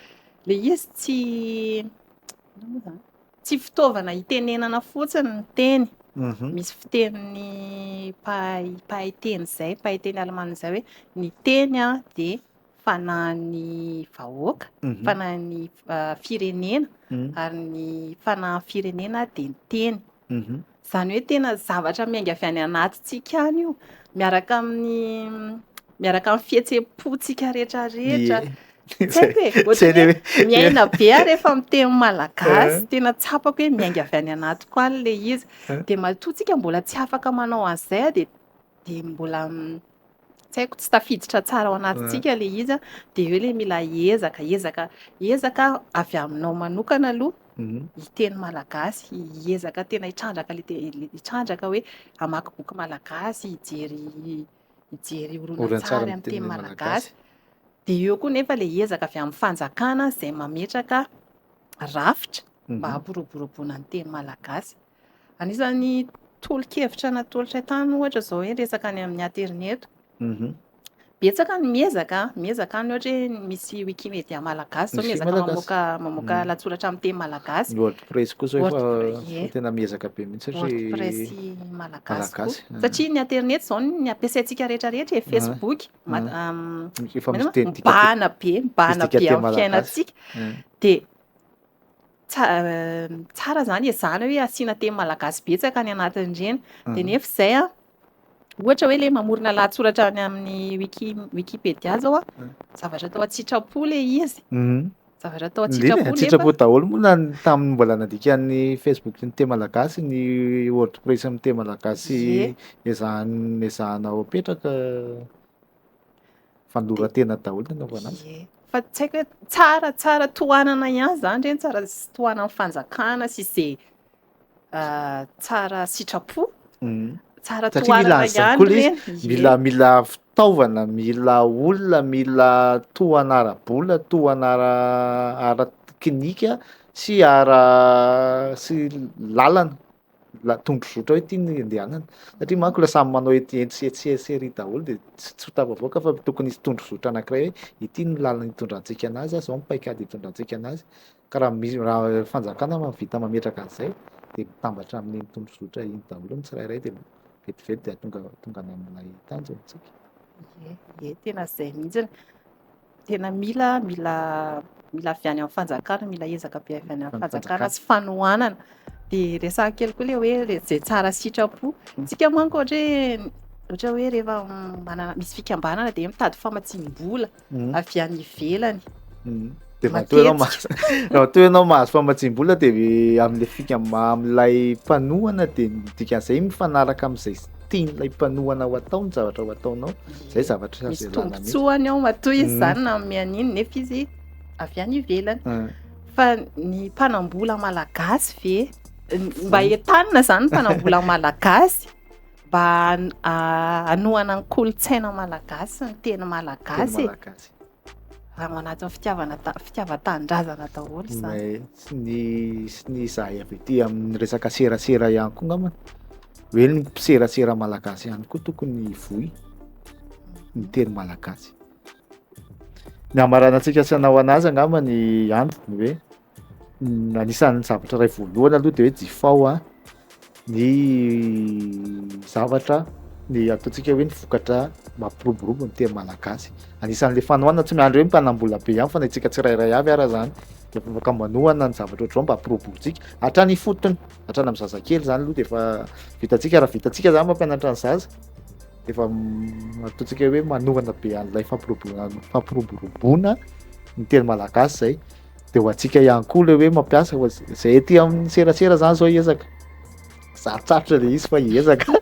[SPEAKER 2] le izy tsy fitaovana hitenenana fotsiny ny teny. Misy fiteniny mpahay teny izay, mpahay teny alemana izay hoe ny teny dia fanahin'ny vahoaka, fanahin'ny firenena ary ny fanahin'ny firenena dia ny teny. Izany hoe tena zavatra miainga avy any anatintsika any io, miaraka amin'ny fihetseham-pontsika rehetrarehetra. Tsy haiko hoe miaina be aho rehefa miteny malagasy, tena tsapako hoe miainga avy any anatiko any ilay izy. Dia matoa tsika mbola tsy afaka manao an'izay dia mbola tsy haiko, tsy tafiditra tsara ao anatintsika ilay izy dia hoe ilay mila hiezaka avy aminao manokana aloha hiteny malagasy, hiezaka tena hitrandraka hoe hamaky boky malagasy, hijery horonan-tsary amin'ny teny malagasy. Dia eo koa nefa ilay hiezaka avy amin'ny fanjakana izay mametraka rafitra mba hampiroboroboana ny teny malagasy. Anisan'ny tolo-kevitra natolotra tany ohatra izao hoe resaka any amin'ny aterineto. Betsaka ny miezaka any ohatra hoe misy Wikimedia malagasy, zao miezaka mamoaka latsoratra amin'ny teny malagasy.
[SPEAKER 1] Ny WordPress koa zao efa tena miezaka be mihitsy
[SPEAKER 2] WordPress malagasy. Satria ny aterineto izao ny ampiasaintsika rehetrarehetra Facebook, mibahana be amin'ny fiainantsika. Dia tsara izany ezahana hoe asiana teny malagasy betsaka any anatin'ireny. Dia nefa izay ohatra hoe ilay mamorona latsoratra any amin'ny Wikipedia zao zavatra atao an-tsitrapo ilay izy. Zavatra atao
[SPEAKER 1] an-tsitrapo daholo moa tamin'ny mbola nadikan'ny Facebook ny teny malagasy, ny WordPress amin'ny teny malagasy ezahana ho apetraka fanoratena daholo nanaovana azy.
[SPEAKER 2] Fa tsy haiko hoe tsara tohanana ihany izany ireny, tsara tohanana amin'ny fanjakana sy izay tsara sitrapo. Tsara tohanana ihany ireny.
[SPEAKER 1] Mila fitaovana, mila olona, mila tohana ara-bola, tohana ara-teknika sy lalana. Tondro-zotra hoe ity ny andehanana. Satria manko lasa samy manao série daholo dia tsy tafavoaka fa tokony hisy tondro-zotra anankiray hoe ity ny lalana hitondrantsika anazy, izao ny paikady hitondrantsika anazy. Ka raha fanjakana vita mametraka an'izay dia mitambatra amin'ny tondro-zotra iny daholo ny tsirairay dia vetivety dia tonga amin'ilay tanjontsika.
[SPEAKER 2] Tena izay mihitsiny. Tena mila avy any amin'ny fanjakana, mila ezaka be avy any amin'ny fanjakana sy fanohanana. Dia resaka kely koa ilay hoe izay tsara sitrapo. Tsika manko ohatra hoe rehefa misy fikambanana dia mitady famatsiam-bola avy any ivelany.
[SPEAKER 1] Dia raha toa ianao mahazo famatsiam-bola dia amin'ilay mpanohana dia dikan'izay mifanaraka amin'izay tian'ilay mpanohana ho atao ny zavatra ho ataonao. Izay zavatra
[SPEAKER 2] misy tombotsoany ao matoa izy izany na amin'ny aniny nefa izy avy any ivelany. Fa ny mpanambola malagasy ve mba entanina izany ny mpanambola malagasy mba hanohana ny kolontsaina malagasy, ny teny malagasy ao anatin'ny fitiavan-tanindrazana daholo izany.
[SPEAKER 1] Sy ny izahay avy ety amin'ny resaka serasera ihany koa angambany. Hoe ny mpiserasera malagasy ihany koa tokony hivohy ny teny malagasy. Ny hamaranantsika tsy hanao anazy angambany antony hoe anisan'ny zavatra iray voalohany aloha dia hoe jifao ny zavatra ny ataontsika hoe ny vokatra mampiroborobo ny teny malagasy. Anisan'ilay fanohanana tsy miandry hoe mpanambola be ihany fa na itsika tsirairay avy ara zany efa afaka manohana ny zavatra ohatrao mba hampiroborotsika hatrany fotony, hatrany amin'ny zazakely zany aloha de efa vitantsika, raha vitantsika zany mampianatra ny zaza de efa ataontsika hoe manohana be an'ilay fampiroboroboana ny teny malagasy zay, de ho antsika ihany koa le hoe mampiasa zay aty amin'ny serasera zany zao hiezaka sarotsarotra le izy fa hiezaka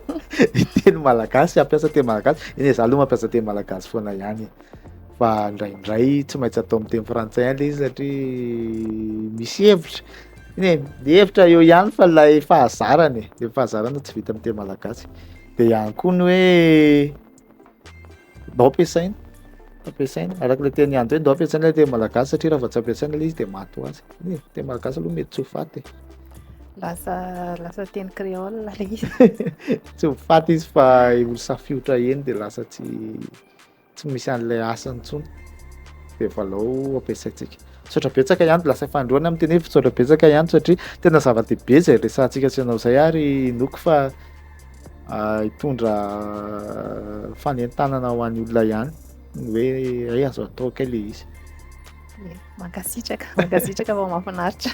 [SPEAKER 1] teny malagasy, hampiasa teny malagasy. Eny za aloha mampiasa teny malagasy foana ihany, fa indraindray tsy maintsy atao amin'ny teny frantsay any le izy satria misy hevitra iny ny hevitra eo ihany fa lay fahazarany de fahazarana tsy vita amin'ny teny malagasy. De ihany koa ny hoe mbao ampiasaina arak'ilay teny ihany hoe ndao ampiasaina le teny malagasy satria raha vao tsy ampiasaina le izy de maty ho azy. Teny malagasy aloha mety tsy ho faty
[SPEAKER 2] lasa teny créole le izy.
[SPEAKER 1] Tsy ho faty izy fa olosafiotra eny de lasa tsy misy an'ilay asany intsony de valao ampiasaitsika. Misaotra betsaka ihany lasa fandroana amin'ny teny hoe misaotra betsaka ihany satria tena zava-dehibe zay resahantsika sy ianao zay ary noko fa hitondra fanentanana ho an'ny olona ihany hoe ay azo atao kay le izy.
[SPEAKER 2] Mankasitraka vao mahafinaritra.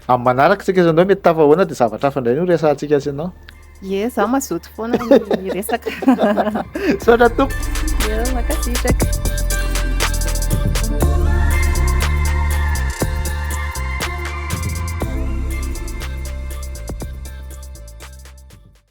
[SPEAKER 1] Amin'ny manaraka tsika ianao mety tafahoana de zavatra hafa indray no resahantsika sy ianao.
[SPEAKER 2] Ie, za mazoto foana ny resaka.
[SPEAKER 1] Misaotra tompo.
[SPEAKER 2] Ie, mankasitraka.